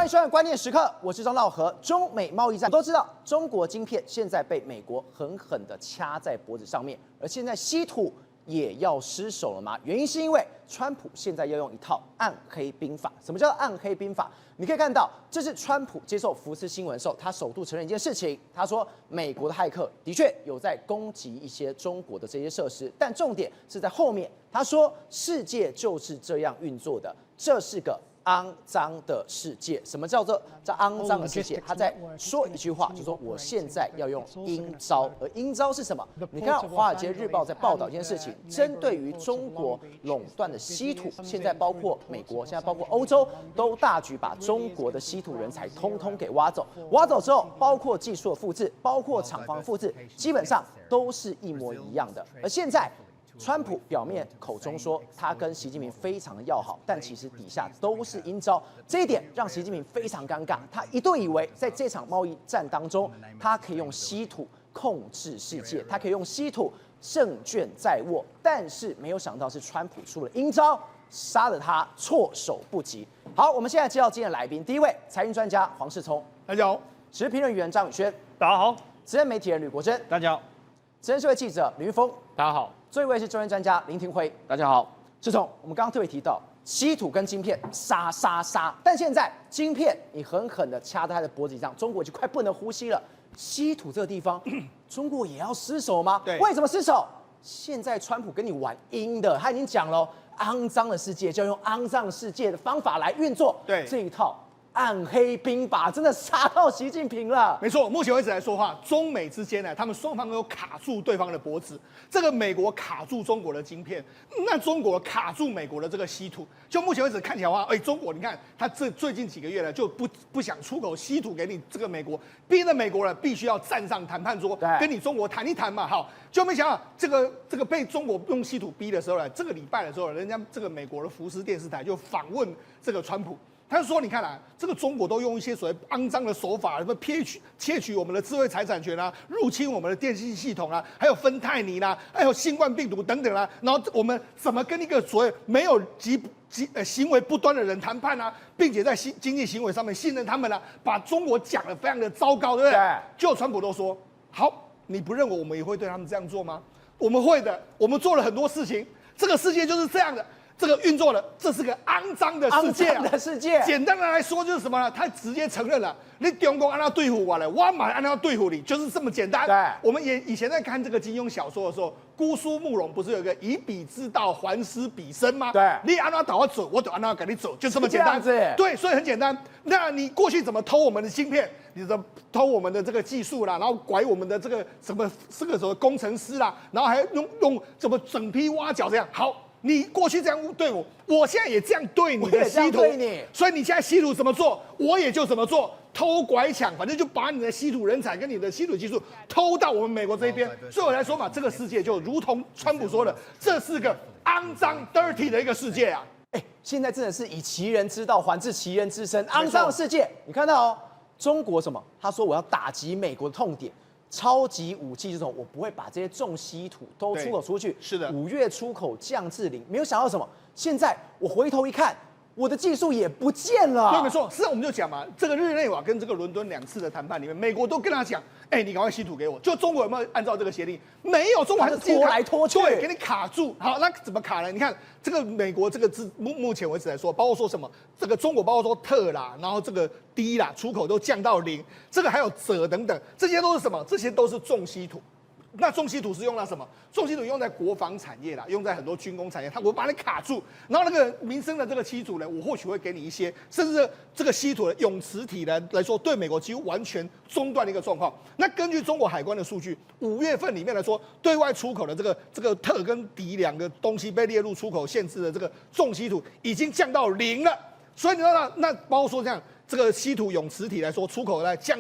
迎收看关键时刻，我是张道和。中美贸易战都知道，中国晶片现在被美国狠狠地掐在脖子上面，而现在稀土也要失手了吗？原因是因为川普现在要用一套暗黑兵法。什么叫暗黑兵法？你可以看到，这是川普接受福斯新闻的时候，他首度承认一件事情，他说美国的骇客的确有在攻击一些中国的这些设施，但重点是在后面，他说世界就是这样运作的，这是个肮脏的世界。什么叫做这肮脏的世界？他在说一句话，就说我现在要用阴招。而阴招是什么？你看《华尔街日报》在报道一件事情，针对于中国垄断的稀土，现在包括美国，现在包括欧洲，都大举把中国的稀土人才通通给挖走。挖走之后，包括技术的复制，包括厂房复制，基本上都是一模一样的。而现在，川普表面口中说他跟习近平非常的要好，但其实底下都是阴招，这一点让习近平非常尴尬。他一度以为在这场贸易战当中，他可以用稀土控制世界，他可以用稀土胜券在握，但是没有想到是川普出了阴招，杀了他措手不及。好，我们现在介绍今天的来宾，第一位财经专家黄世聪，大家好；时事评论员张宇轩，大家好；资深媒体人吕国珍，大家好；资深社会记者吕云峰，大家好；最后一位是中间专家林廷辉，大家好。世聪，我们刚刚特别提到稀土跟晶片杀，但现在晶片你狠狠的掐在他的脖子上，中国就快不能呼吸了。稀土这个地方，中国也要失手吗？对，为什么失手？现在川普跟你玩阴的，他已经讲了，肮脏的世界就要用肮脏世界的方法来运作。对，这一套暗黑兵法真的杀到习近平了。没错，目前为止来说话，中美之间呢，他们双方都卡住对方的脖子。这个美国卡住中国的晶片，那中国卡住美国的这个稀土。就目前为止看起来的话，中国你看，他最近几个月呢，就不想出口稀土给你这个美国，逼着美国人必须要站上谈判桌，跟你中国谈一谈嘛。好，就没想到这个被中国用稀土逼的时候呢，这个礼拜的时候，人家这个美国的福斯电视台就访问这个川普。他就说：“你看啊，这个中国都用一些所谓肮脏的手法，什么窃取我们的智慧财产权啊，入侵我们的电信系统啊，还有芬太尼啦，还有新冠病毒等等啦。然后我们怎么跟一个所谓没有行为不端的人谈判啊，并且在经济行为上面信任他们啊，把中国讲得非常的糟糕，对不对？就川普都说好，你不认为我们也会对他们这样做吗？我们会的，我们做了很多事情，这个世界就是这样的。”这个运作的，这是个肮脏的世界、的世界。简单的来说就是什么呢？他直接承认了，你中共按照对付我了，我马按照对付你，就是这么简单。对，我们以前在看这个金庸小说的时候，姑苏慕容不是有一个以彼之道还施彼身吗？对，你按照导我走，我就按照给你走，就这么简单。对，所以很简单。那你过去怎么偷我们的芯片？你怎么偷我们的这个技术啦？然后拐我们的这个什么工程师啦？然后还用怎么整批挖角这样好。你过去这样对我，我现在也这样对你的稀土，所以你现在稀土怎么做，我也就怎么做，偷拐抢，反正就把你的稀土人才跟你的稀土技术偷到我们美国这边。所以我来说嘛，这个世界就如同川普说的，这是个肮脏 dirty 的一个世界啊！现在真的是以其人之道还治其人之身，肮脏的世界。你看到哦，中国什么？他说我要打击美国的痛点。超级武器这种，我不会把这些重稀土都出口出去。是的，5月出口降至0，没有想到什么？现在我回头一看，我的技术也不见了。对，没错。事实上我们就讲嘛，这个日内瓦跟这个伦敦2次的谈判里面，美国都跟他讲，你赶快稀土给我。就中国有没有按照这个协定？没有，中国还是拖来拖去，对，给你卡住。好，那怎么卡呢？你看这个美国这个目前为止来说，包括说什么，这个中国包括说特啦，然后这个低啦，出口都降到0，这个还有锗等等，这些都是什么？这些都是重稀土。那重稀土是用到什么？重稀土用在国防产业啦，用在很多军工产业，我把你卡住，然后那个民生的这个稀土呢，我或许会给你一些，甚至这个稀土的永磁体来说，对美国几乎完全中断的一个状况。那根据中国海关的数据，5月份里面来说，对外出口的这个特跟镝2个东西被列入出口限制的这个重稀土已经降到0了。所以你知道那包括说这样，这个稀土永磁体来说，出口来降。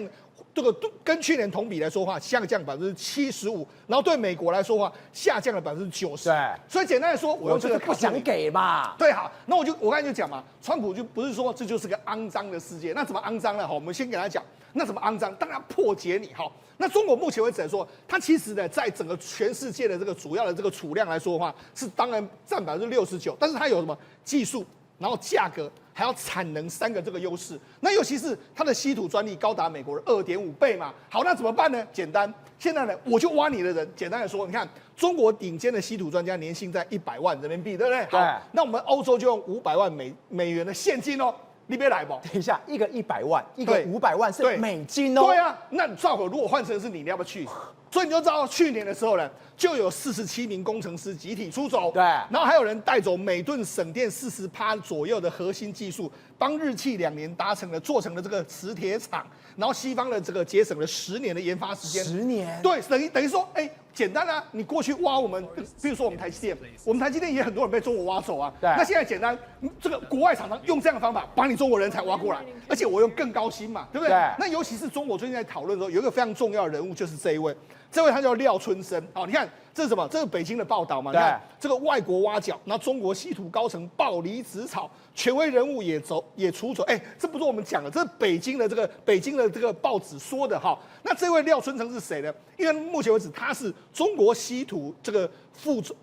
这个跟去年同比来说话，下降75%，然后对美国来说话，下降了90%。对，所以简单来说，我用这个不想给嘛。对，好，那我刚才就讲嘛，川普就不是说这就是个肮脏的世界，那怎么肮脏呢？好，我们先给他讲，那怎么肮脏？当然破解你哈。那中国目前为止来说，它其实呢，在整个全世界的这个主要的这个储量来说的话，是当然占69%，但是它有什么技术，然后价格。还要产能3个这个优势。那尤其是它的稀土专利高达美国的2.5倍嘛。好，那怎么办呢？简单，现在呢我就挖你的人。简单的说，你看中国顶尖的稀土专家年薪在100万人民币，对不对？好，那我们欧洲就用500万美元的现金哦。你别来吧！等一下，一个100万，一个500万是美金哦。对啊，那赵可如果换成是你，你要不要去？所以你就知道去年的时候呢，就有47名工程师集体出走，对，然后还有人带走每吨省电40%左右的核心技术，帮日企2年做成了这个磁铁厂，然后西方的这个节省了10年的研发时间。10年？对，等于说，简单啊，你过去挖我们，比如说我们台积电也很多人被中国挖走啊。对。那现在简单，这个国外厂商用这样的方法把你中国人才挖过来，而且我用更高薪嘛，对不对？对。那尤其是中国最近在讨论的时候，有一个非常重要的人物就是这一位他叫廖春生。好，你看这是什么？这是北京的报道嘛？你看这个外国挖角，那中国稀土高层暴离职潮，权威人物也出走。这不是我们讲的，这是北京的这个报纸说的哈。那这位廖春成是谁呢？因为目前为止他是中国稀土这个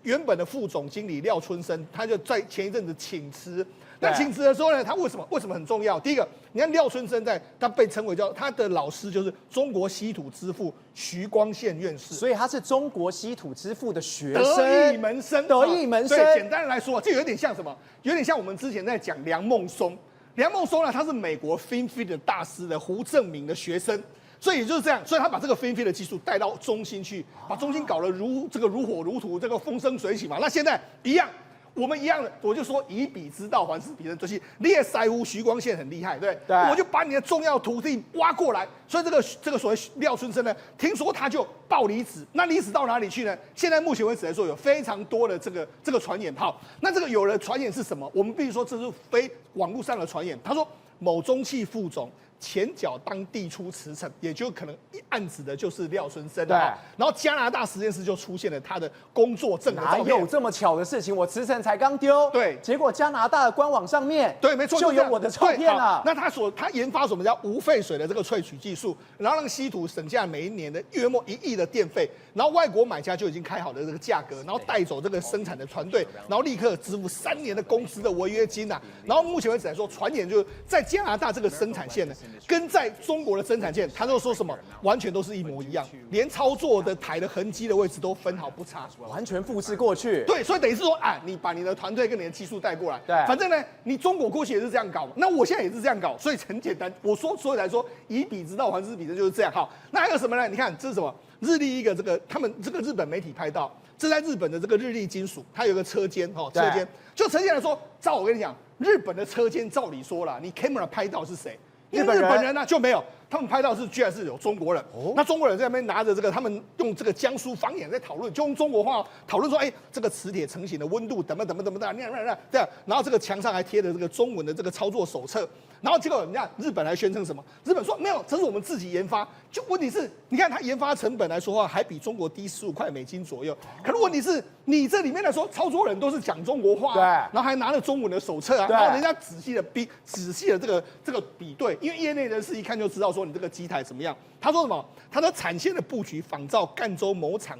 原本的副总经理廖春生，他就在前一阵子请辞。那请辞的时候呢，他为什么很重要？第一个，你看廖春生他被称为叫他的老师就是中国稀土之父徐光宪院士，所以他是中国稀土之父的学生，得意门生。对，简单的来说，这有点像什么？有点像我们之前在讲梁孟松。梁孟松呢，他是美国 FinFET 的大师的胡正明的学生。所以也就是这样，所以他把这个FinFET的技术带到中芯去，把中芯搞得如火如荼，这个风生水起嘛。那现在一样。我们一样的，我就说以彼之道还施彼身，就是你也腮乎徐光宪很厉害，对，我就把你的重要土地挖过来。所以这个所谓廖春生呢，听说他就暴离职，那离职到哪里去呢？现在目前为止来说，有非常多的这个传言。好，那这个有的传言是什么？我们必须说这是非网络上的传言。他说某中企副总前脚当递出辞呈，也就可能案子的就是廖春生。对，然后加拿大实验室就出现了他的工作证的照片。哪有这么巧的事情？我辞呈才刚丢，对，结果加拿大的官网上面，对，没错，就有我的照片了。那他研发什么叫无废水的这个萃取技术，然后让稀土省下每一年的约莫1亿的电费，然后外国买家就已经开好的这个价格，然后带走这个生产的团队，然后立刻支付3年的工资的违约金啊。然后目前为止来说，传言就是在加拿大这个生产线呢，跟在中国的生产线，他就说什么完全都是一模一样，连操作的台的痕迹的位置都分毫不差，完全复制过去。对，所以等于是说，你把你的团队跟你的技术带过来，对，反正呢，你中国过去也是这样搞，那我现在也是这样搞，所以很简单。所以来说，以彼之道还施彼身就是这样。好，那还有什么呢？你看这是什么？日立一个他们这个日本媒体拍到，这在日本的这个日立金属，它有个车间，车间就车间来说，照我跟你讲，日本的车间照理说啦，你 camera 拍到是谁？日本人呢就没有，他们拍到居然是有中国人。那中国人在那边拿着这个，他们用这个江苏方言在讨论，就用中国话讨论说，这个磁铁成型的温度怎么这样，然后这个墙上还贴着这个中文的这个操作手册。然后结果人家日本还宣称什么？日本说没有，这是我们自己研发。就问题是，你看它研发成本来说话，还比中国低15块美金左右。可是问题是，你这里面来说，操作人都是讲中国话，对，然后还拿了中文的手册啊，然后人家仔细的这个比对，因为业内人士一看就知道说你这个机台怎么样。他说什么？他的产线的布局仿照赣州某厂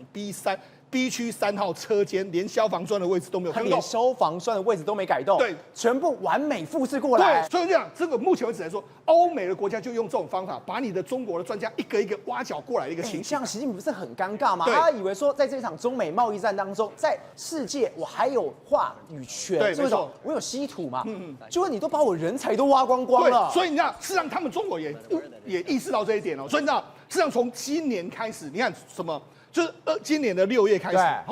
B 区3号车间，连消防栓的位置都没有更动，连消防栓的位置都没改动，对，全部完美复制过来。对，所以这样，这个目前为止来说，欧美的国家就用这种方法，把你的中国的专家一个一个挖角过来的一个情形。像习近平不是很尴尬吗？他以为说，在这场中美贸易战当中，在世界我还有话语权，对，没错，我有稀土嘛，结果你都把我人才都挖光光了。所以你知道，事实上他们中国也意识到这一点哦。所以你知道，事实上从今年开始，你看什么？就是今年的6月开始，然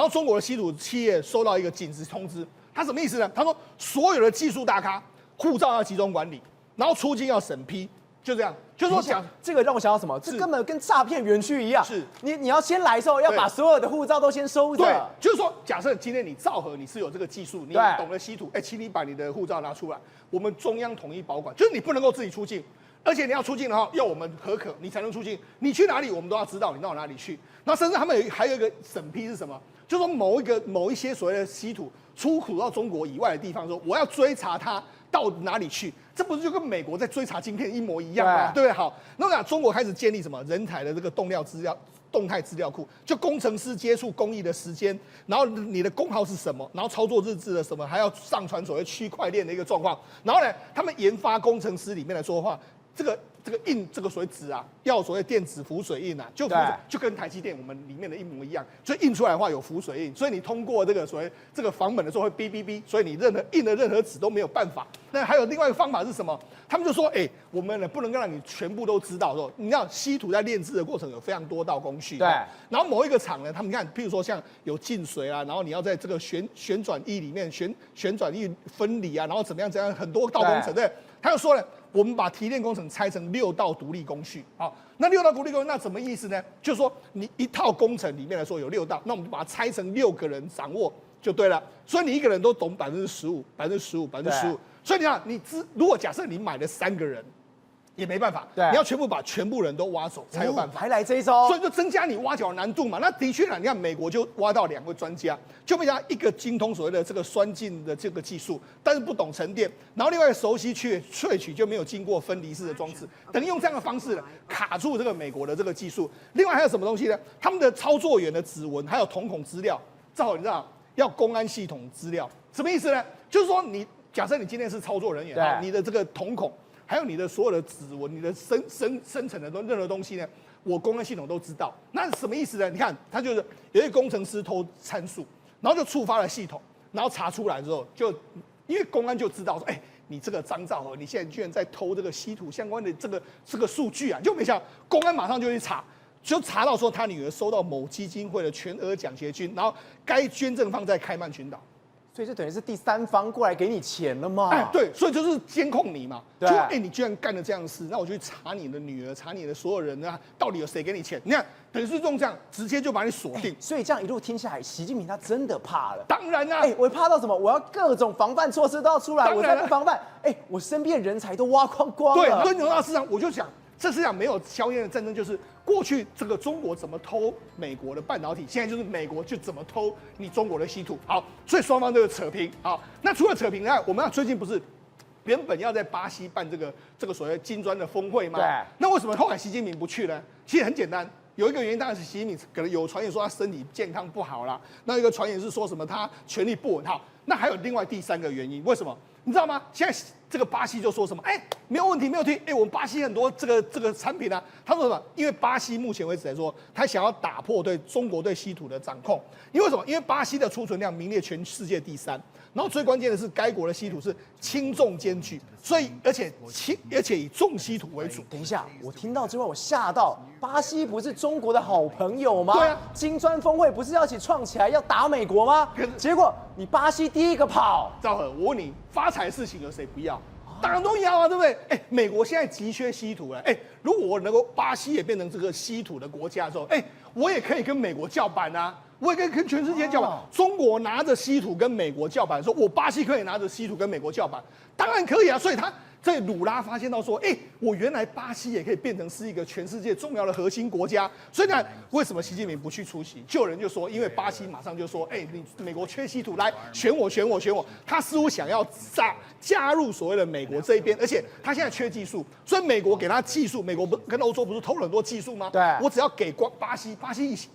后中国的稀土企业收到一个紧急通知，他什么意思呢？他说所有的技术大咖护照要集中管理，然后出境要审批，就这样。就是说讲这个让我想到什么？这根本跟诈骗园区一样。是，你要先来的时候要把所有的护照都先收着。对，就是说，假设今天你兆和你是有这个技术，你懂得稀土，请你把你的护照拿出来，我们中央统一保管，就是你不能够自己出境。而且你要出境的话，要我们核可，你才能出境。你去哪里，我们都要知道你到哪里去。那甚至他们还有一个审批是什么？就是说某一些所谓的稀土出口到中国以外的地方，说我要追查它到哪里去？这不是就跟美国在追查晶片一模一样吗？对不对？好，那中国开始建立什么人才的这个动态资料库，就工程师接触工艺的时间，然后你的功耗是什么，然后操作日志的什么，还要上传所谓区块链的一个状况。然后呢，他们研发工程师里面来说的话，这个印这个所谓纸啊，要所谓电子浮水印啊，就跟台积电我们里面的一模一样，所以印出来的话有浮水印，所以你通过这个所谓这个房本的时候会哔哔哔，所以你印的任何纸都没有办法。那还有另外一个方法是什么？他们就说，我们呢不能让你全部都知道，说你要稀土在炼制的过程有非常多道工序，对。然后某一个厂呢，他们看，譬如说像有进水啊，然后你要在这个旋转翼里面旋转翼分离啊，然后怎么样很多道工程，对。他就说呢，我们把提炼工程拆成6道独立工序，好，那6道独立工序那什么意思呢？就是说你一套工程里面来说有6道，那我们就把它拆成6个人掌握就对了。所以你一个人都懂15%，所以你看，如果假设你买了3个人，也没办法，你要把全部人都挖走才有办法，还来这一招，所以就增加你挖角难度嘛。那的确你看美国就挖到2位专家，就被他一个精通所谓的这个酸浸的这个技术，但是不懂沉淀，然后另外熟悉萃取就没有经过分离式的装置，等于用这样的方式呢卡住这个美国的这个技术。另外还有什么东西呢？他们的操作员的指纹还有瞳孔资料，正好你知道要公安系统资料，什么意思呢？就是说假设你今天是操作人员，你的这个瞳孔。还有你的所有的指纹、你的生成的任何东西呢，我公安系统都知道。那什么意思呢？你看，他就是有一个工程师偷参数，然后就触发了系统，然后查出来之后，就因为公安就知道说，你这个张兆和，你现在居然在偷这个稀土相关的这个数据啊，就没想到公安马上就去查。就查到说他女儿收到某基金会的全额奖学金，然后该捐赠放在开曼群岛。所以这等于是第三方过来给你钱了嘛？对，所以就是监控你嘛。就你居然干了这样的事，那我就去查你的女儿，查你的所有人啊，到底有谁给你钱？你看，等于是用这样直接就把你锁定。所以这样一路听下来，习近平他真的怕了。当然啦，我怕到什么？我要各种防范措施都要出来，我才不防范。我身边人才都挖光光了。对，轮流到市场，我就想。这世界上没有硝烟的战争，就是过去这个中国怎么偷美国的半导体，现在就是美国就怎么偷你中国的稀土。好，所以双方都有扯平。好，那除了扯平呢，我们最近不是原本要在巴西办这个所谓金砖的峰会吗？对。那为什么后来习近平不去呢？其实很简单，有一个原因当然是习近平可能有传言说他身体健康不好啦，那一个传言是说什么他权力不稳。好，那还有另外第3个原因，为什么？你知道吗？现在这个巴西就说什么？没有问题，没有题。我们巴西很多这个产品啊，他说什么？因为巴西目前为止来说，他想要打破对中国对稀土的掌控。因为什么？因为巴西的储存量名列全世界第3，然后最关键的是该国的稀土是轻重兼具，所以而且以重稀土为主。等一下，我听到之后我吓到，巴西不是中国的好朋友吗？对啊，金砖峰会不是要一起创起来要打美国吗？结果你巴西第一个跑。赵和，我问你，发财事情有谁不要？当然都要啊，对不对？美国现在急缺稀土了，如果我能够巴西也变成这个稀土的国家的时候，我也可以跟美国叫板啊，我也可以跟全世界叫板。中国拿着稀土跟美国叫板，说我巴西可以拿着稀土跟美国叫板，当然可以啊。所以这鲁拉发现到说，我原来巴西也可以变成是一个全世界重要的核心国家。所以呢，为什么习近平不去出席？就有人就说，因为巴西马上就说，你美国缺稀土，来选我。他似乎想要加入所谓的美国这一边，而且他现在缺技术，所以美国给他技术，美国跟欧洲不是偷了很多技术吗？对，我只要给巴西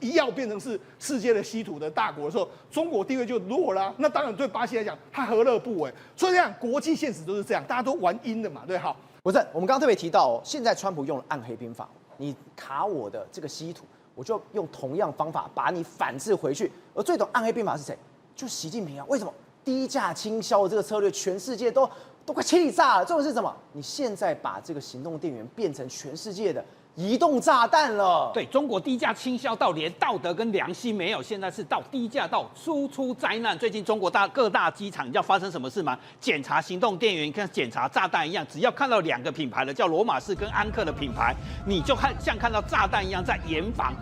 一要变成是世界的稀土的大国的时候，中国地位就弱了。那当然对巴西来讲，他何乐不为？所以这样国际现实都是这样，大家都玩阴的嘛，对，好。我们刚刚特别提到现在川普用了暗黑兵法，你卡我的这个稀土，我就用同样方法把你反制回去。而最懂暗黑兵法是谁？就习近平啊！为什么？低价倾销的这个策略，全世界都快气炸了。重点是什么？你现在把这个行动电源变成全世界的移动炸弹了。对，中国低价倾销到连道德跟良心没有，现在是到低价到输出灾难。最近中国各大机场你知道发生什么事吗？检查行动电源跟检查炸弹一样，只要看到2个品牌的，叫罗马式跟安克的品牌，你就像看到炸弹一样在严防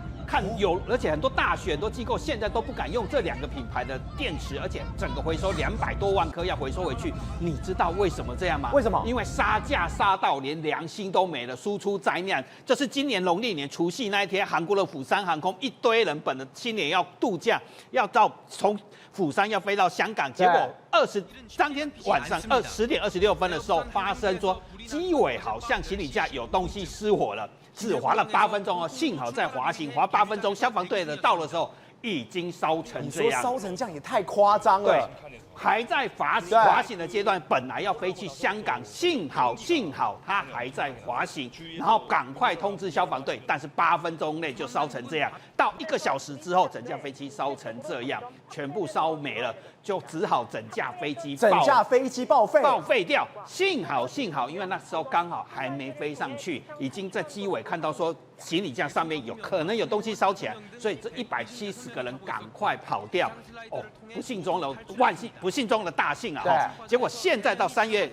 而且很多大学、很多机构现在都不敢用这2个品牌的电池，而且整个回收200多万颗要回收回去。你知道为什么这样吗？为什么？因为杀价杀到连良心都没了，输出灾难。这是今年农历年除夕那一天，韩国的釜山航空一堆人本来新年要度假，要从釜山要飞到香港，结果当天晚上10点26分的时候发生说机尾好像行李架有东西失火了。只滑了8分钟哦，幸好在滑行，滑8分钟，消防队的到的时候已经烧成这样。你说烧成这样也太夸张了。对，还在滑行的阶段，本来要飞去香港，幸好他还在滑行，然后赶快通知消防队，但是8分钟内就烧成这样，到1个小时之后，整架飞机烧成这样，全部烧没了。就只好整架飞机报废掉。幸好，因为那时候刚好还没飞上去，已经在机尾看到说行李架上面可能有东西烧起来，所以这170个人赶快跑掉。哦，不幸中的大幸啊！结果现在到2月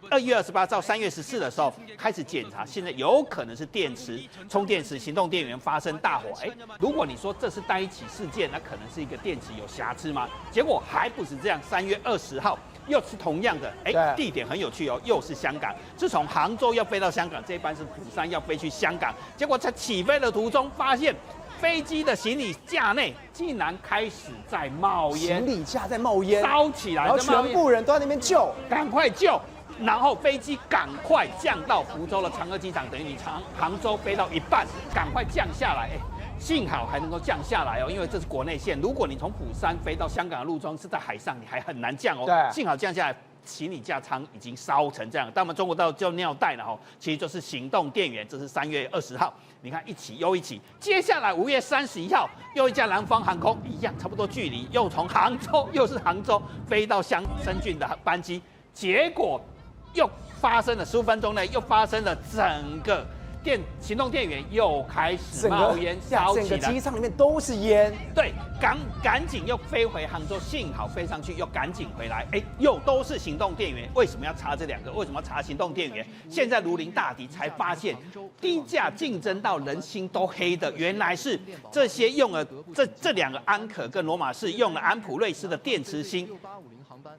28到3月14的时候开始检查，现在有可能是充电池、行动电源发生大火。如果你说这是单一起事件，那可能是一个电池有瑕疵吗？结果还不是这样，3月20号又是同样的，地点很有趣哦，又是香港，是从杭州要飞到香港，这一班是釜山要飞去香港，结果在起飞的途中发现飞机的行李架内竟然开始在冒烟，行李架在冒烟，烧起来，然后全部人都在那边救，赶快救。然后飞机赶快降到福州的长鹤机场，等于你杭州飞到一半，赶快降下来。幸好还能够降下来哦，因为这是国内线。如果你从釜山飞到香港的路中是在海上，你还很难降哦。对，幸好降下来，行李架舱已经烧成这样。但我们中国大陆叫尿袋了哦，其实就是行动电源。这是3月20号，你看一起又一起。接下来5月31号，又一架南方航空一样，差不多距离，又从杭州飞到深圳的班机，结果又发生了15分钟内，又发生了整个行动电源又开始冒烟烧起来，整个机舱里面都是烟。对，赶紧又飞回杭州，幸好飞上去又赶紧回来，又都是行动电源。为什么要查这2个？为什么要查行动电源？现在如临大敌，才发现低价竞争到人心都黑的，原来是这些用了这2个安可跟罗马士用了安普瑞斯的电池芯。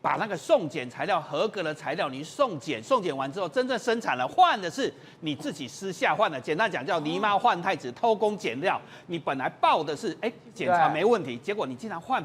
把那个送检材料合格的材料，你送检完之后，真正生产了，换的是你自己私下换的。简单讲叫狸猫换太子，偷工减料。你本来报的是检查没问题，结果你竟然换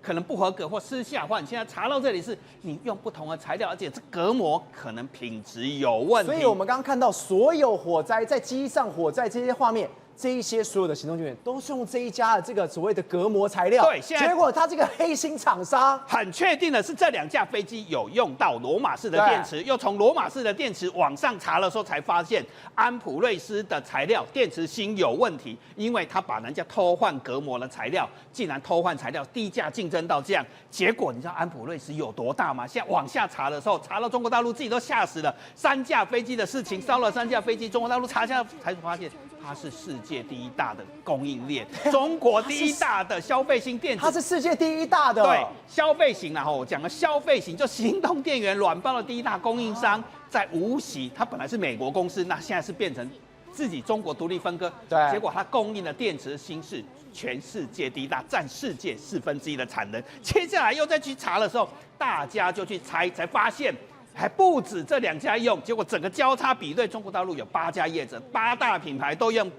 可能不合格或私下换。现在查到这里是你用不同的材料，而且这隔膜可能品质有问题。所以我们刚刚看到所有火灾在机上火灾这些画面。这一些所有的行动电源都是用这一家的这个所谓的隔膜材料，对，结果它这个黑心厂商很确定的是这2架飞机有用到罗马式的电池，又从罗马式的电池往上查的时候才发现安普瑞斯的材料电池芯有问题，因为他把人家偷换隔膜的材料，竟然偷换材料，低价竞争到这样，结果你知道安普瑞斯有多大吗？现在往下查的时候，查到中国大陆自己都吓死了，3架飞机的事情，烧了3架飞机，中国大陆查下才发现。它是世界第1大的供应链，中国第1大的消费型电子，它是世界第1大的。对，消费型，然后我讲了消费型，就行动电源软包的第1大供应商，在无锡，它本来是美国公司，那现在是变成自己中国独立分割。对，结果它供应的电池芯是全世界第1大，占世界1/4的产能。接下来又再去查的时候，大家就去猜，才发现。还不止这2家用，结果整个交叉比对，中国大陆有8家业者，8大品牌都用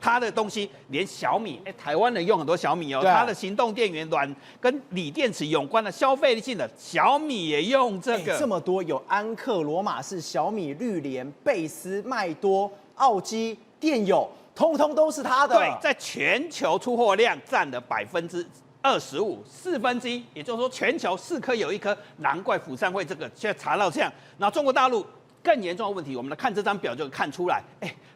它的东西，连小米，台湾人用很多小米哦，它的行动电源跟锂电池有关的消费性的小米也用这个，这么多有安克、罗马士、小米、绿联、贝斯、麦多、奥基、电友，通通都是它的。对，在全球出货量占了25%，1/4，也就是说全球4颗有1颗，难怪釜山会这个现在查到这样。然后中国大陆更严重的问题，我们来看这张表就看出来，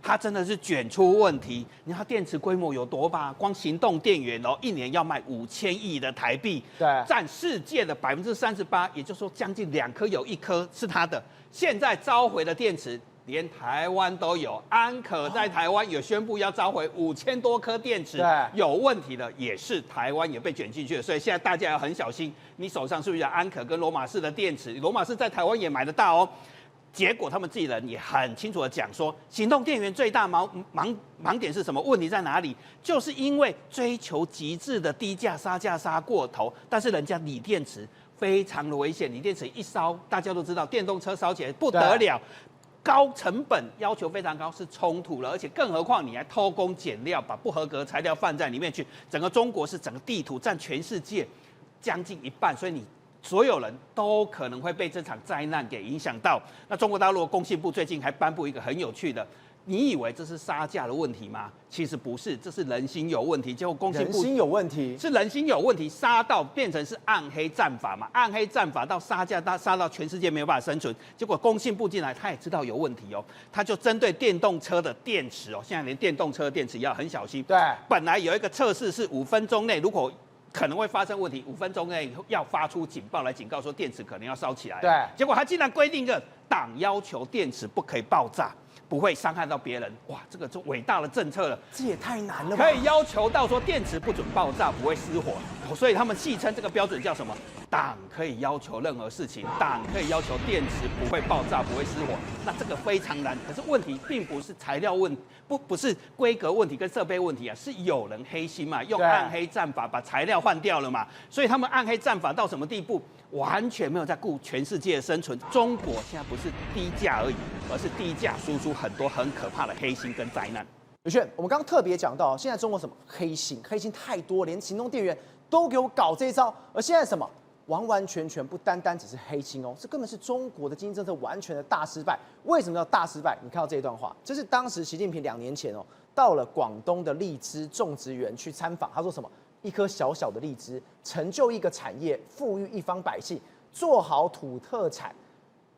它真的是卷出问题。你看它电池规模有多大？光行动电源1年要卖5000亿的台币，对，占世界的38%，也就是说将近2颗有1颗是它的。现在召回的电池。连台湾都有，安可在台湾有宣布要召回5000多颗电池，有问题的也是台湾也被卷进去了，所以现在大家要很小心，你手上是不是有安可跟罗马士的电池？罗马士在台湾也买得到哦。结果他们自己人也很清楚的讲说，行动电源最大盲点是什么？问题在哪里？就是因为追求极致的低价杀价杀过头，但是人家锂电池非常的危险，锂电池一烧，大家都知道电动车烧起来不得了。高成本要求非常高，是冲突了，而且更何况你还偷工减料，把不合格材料放在里面去，整个中国是整个地图占全世界将近一半，所以你所有人都可能会被这场灾难给影响到。那中国大陆的工信部最近还颁布一个很有趣的。你以为这是杀价的问题吗？其实不是，这是人心有问题。结果工信部人心有问题，是人心有问题，杀到变成是暗黑战法嘛？暗黑战法到杀价，杀到全世界没有办法生存。结果工信部进来，他也知道有问题哦，他就针对电动车的电池哦，现在连电动车的电池也要很小心。对，本来有一个测试是5分钟内，如果可能会发生问题，5分钟内要发出警报来警告说电池可能要烧起来。对，结果他竟然规定个党要求电池不可以爆炸。不会伤害到别人，哇，这个就伟大的政策了，这也太难了吧？可以要求到说电池不准爆炸，不会失火，所以他们戏称这个标准叫什么？党可以要求任何事情，党可以要求电池不会爆炸，不会失火。那这个非常难，可是问题并不是材料问，不是规格问题跟设备问题啊，是有人黑心嘛，用暗黑战法把材料换掉了嘛，所以他们暗黑战法到什么地步？完全没有在顾全世界的生存。中国现在不是低价而已，而是低价输出很多很可怕的黑心跟灾难。宇轩，我们刚刚特别讲到，现在中国什么黑心太多，连行动电源都给我搞这一招。而现在什么完完全全不单单只是黑心哦，这根本是中国的经济政策完全的大失败。为什么叫大失败？你看到这一段话，这是当时习近平2年前哦，到了广东的荔枝种植园去参访，他说什么？一颗小小的荔枝，成就一个产业，富裕一方百姓，做好土特产，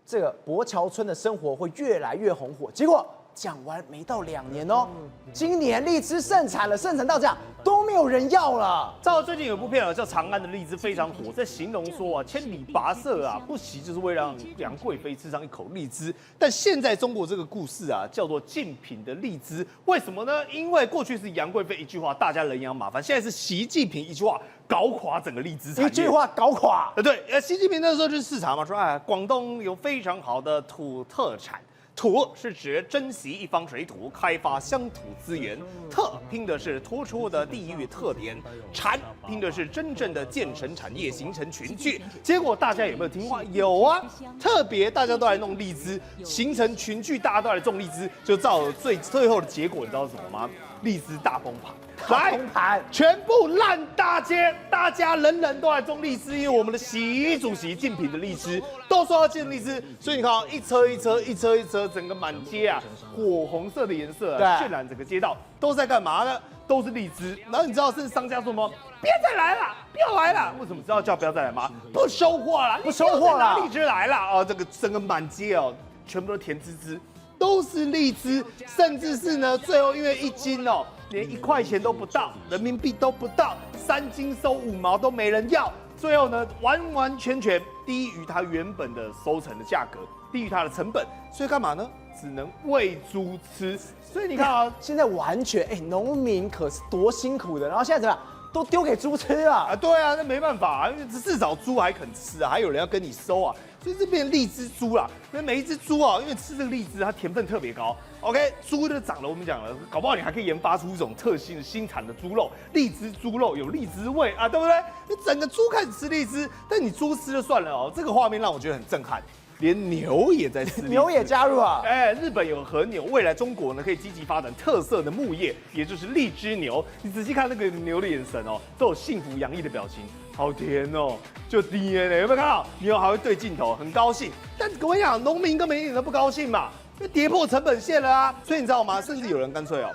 这个博侨村的生活会越来越红火。结果讲完没到2年哦，今年荔枝盛产了，盛产到这样都没有人要了。照最近有部片叫《长安的荔枝》非常火，在形容说啊，千里跋涉啊，不惜就是为了让杨贵妃吃上一口荔枝。但现在中国这个故事啊，叫做竞品的荔枝，为什么呢？因为过去是杨贵妃一句话，大家人仰马翻，现在是习近平一句话搞垮整个荔枝产业。一句话搞垮。对，习近平那时候就是视察嘛，说啊，广东有非常好的土特产。土是指珍惜一方水土，开发乡土资源；特拼的是突出的地域特点；产拼的是真正的建成产业，形成群聚。结果大家有没有听话？有啊，特别大家都来弄荔枝，形成群聚，大家都来种荔枝，就造了最后的结果，你知道是什么吗？荔枝大崩盘。大崩盘，全部烂大街，大家人都来种荔枝，因为我们的习主席竞品的荔枝都说要种荔枝，所以你看啊，一车，整个满街啊，火红色的颜色啊，渲染整个街道，都在干嘛呢？都是荔枝。然后你知道，甚至商家说什么？不要再来了，不要来了。为什么知道叫不要再来吗？不收货了，不收货了，荔枝来了哦，这个整个满街哦，全部都甜滋滋，都是荔枝，甚至是呢，最后因为1斤哦。连1块钱都不到，人民币都不到，3斤收5毛都没人要。最后呢，完全低于它原本的收成的价格，低于它的成本，所以干嘛呢？只能喂猪吃。所以你看啊，现在完全农民可是多辛苦的，然后现在怎么样？都丢给猪吃了啊！对啊，那没办法啊，因为至少猪还肯吃啊，还有人要跟你收啊，所以这变成荔枝猪啦。那每一只猪啊，因为吃这个荔枝，它甜分特别高。OK， 猪就长了，我们讲了，搞不好你还可以研发出一种特性的新产的猪肉，荔枝猪肉有荔枝味啊，对不对？你整个猪开始吃荔枝，但你猪吃就算了哦，这个画面让我觉得很震撼。连牛也在吃，牛也加入啊！日本有和牛，未来中国呢可以积极发展特色的牧业，也就是荔枝牛。你仔细看那个牛的眼神哦，都有幸福洋溢的表情，好甜哦，就DNA 有没有看到？牛还会对镜头，很高兴。但我跟你讲，农民根本一点都不高兴嘛，因为跌破成本线了啊。所以你知道吗？甚至有人干脆哦，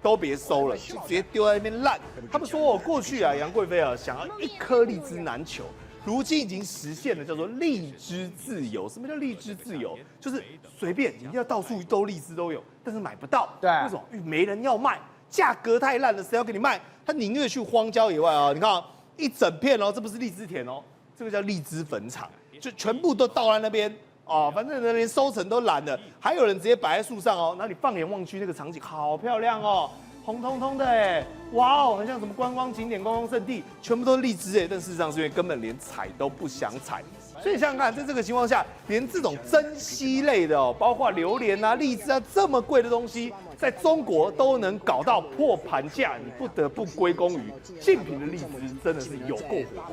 都别收了，就直接丢在那边烂。他们说哦，过去啊，杨贵妃啊想要1颗荔枝难求。如今已经实现了叫做荔枝自由。什么叫荔枝自由？就是随便你要到处一兜荔枝都有，但是买不到。对，为什么？因为没人要卖，价格太烂了，谁要给你卖？他宁愿去荒郊野外啊！你看啊，一整片哦，这不是荔枝田哦，这个叫荔枝坟场，就全部都倒在那边哦，反正连收成都懒了，还有人直接摆在树上哦。然后你放眼望去，那个场景好漂亮哦。红彤彤的哎，哇哦，很像什么观光景点、观光胜地，全部都是荔枝哎，但事实上是因为根本连采都不想采。所以想想看，在这个情况下，连这种珍稀类的哦，包括榴莲啊、荔枝啊这么贵的东西，在中国都能搞到破盘价，你不得不归功于竞品的荔枝真的是有够火。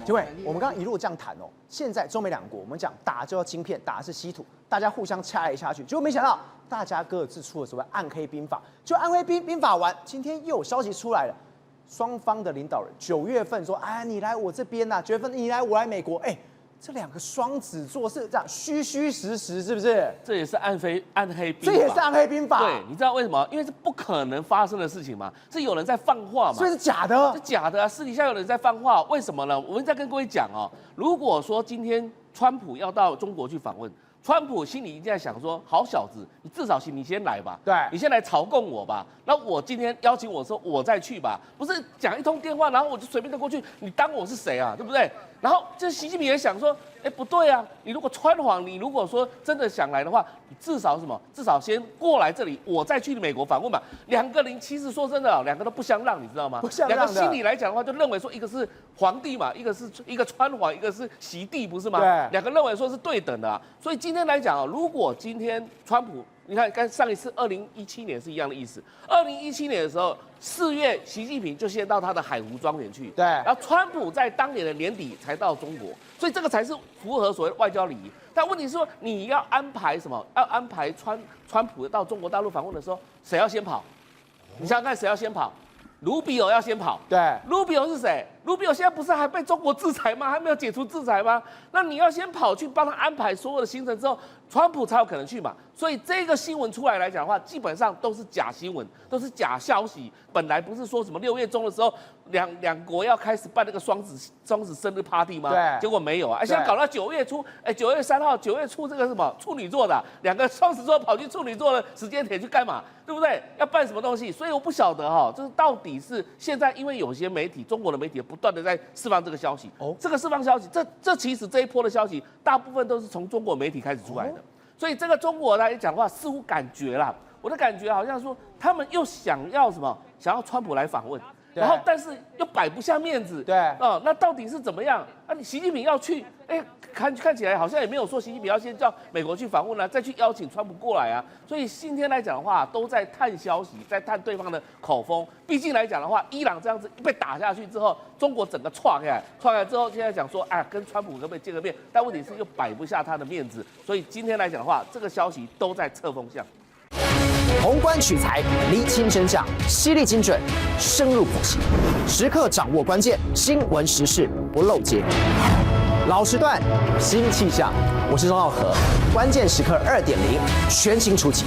结尾，我们刚刚一路这样谈哦，现在中美两国，我们讲打就要晶片，打的是稀土，大家互相掐来掐去，结果没想到大家各自出了所谓暗黑兵法，就暗黑兵法完，今天又有消息出来了，双方的领导人9月份说，哎，你来我这边呐，9月份你来我来美国，哎。这两个双子座是这样虚实，是不是？这也是暗黑兵法，这也是暗黑兵法。对，你知道为什么？因为是不可能发生的事情嘛，是有人在放话嘛，所以是假的，是假的啊！私底下有人在放话，为什么呢？我们再跟各位讲哦，如果说今天川普要到中国去访问，川普心里一定在想说：好小子，你至少你先来吧，对，你先来朝贡我吧。那我今天邀请我说我再去吧，不是讲一通电话，然后我就随便的过去，你当我是谁啊？对不对？然后这习近平也想说，哎，不对啊，你如果穿谎，你如果说真的想来的话，你至少什么？至少先过来这里，我再去美国访问嘛。两个人其实说真的，两个都不相让，你知道吗？不相让的。两个心里来讲的话，就认为说一个是皇帝嘛，一个穿谎，一个是习帝，不是吗？对。两个认为说是对等的啊。所以今天来讲啊，如果今天川普，你看跟上一次2017年是一样的意思。2017年的时候，4月习近平就先到他的海湖庄园去，对。然后川普在当年的年底才到中国，所以这个才是符合所谓的外交礼仪。但问题是说，你要安排什么？要安排川普到中国大陆访问的时候，谁要先跑？你想想看，谁要先跑？卢比欧要先跑。对。卢比欧是谁？卢比欧现在不是还被中国制裁吗？还没有解除制裁吗？那你要先跑去帮他安排所有的行程之后，川普才有可能去嘛。所以这个新闻出来讲的话，基本上都是假新闻，都是假消息。本来不是说什么6月中的时候，两国要开始办那个双子生日 party 吗？对。结果没有啊，现在搞到9月初，9月3号、9月初这个什么处女座的两个双子座跑去处女座的时间点去干嘛？对不对？要办什么东西？所以我不晓得哈，就是到底是现在因为有些媒体，中国的媒体不断的在释放这个消息。哦，这个释放消息，这其实这一波的消息，大部分都是从中国媒体开始出来的。所以这个中国来讲的话，似乎感觉啦，我的感觉好像说他们又想要什么？想要川普来访问，然后但是又摆不下面子。对。哦，那到底是怎么样？啊，你习近平要去，哎，看起来好像也没有说习近平要先叫美国去访问啊，再去邀请川普过来啊。所以今天来讲的话，都在探消息，在探对方的口风。毕竟来讲的话，伊朗这样子被打下去之后，中国整个串开来之后，现在讲说，哎，跟川普可不可以见个面？但问题是又摆不下他的面子。所以今天来讲的话，这个消息都在测风向。宏观取材，厘清真相，犀利精准，深入剖析，时刻掌握关键新闻时事，不漏接。老时段，新气象，我是钟浩和，关键时刻2.0，全新出击。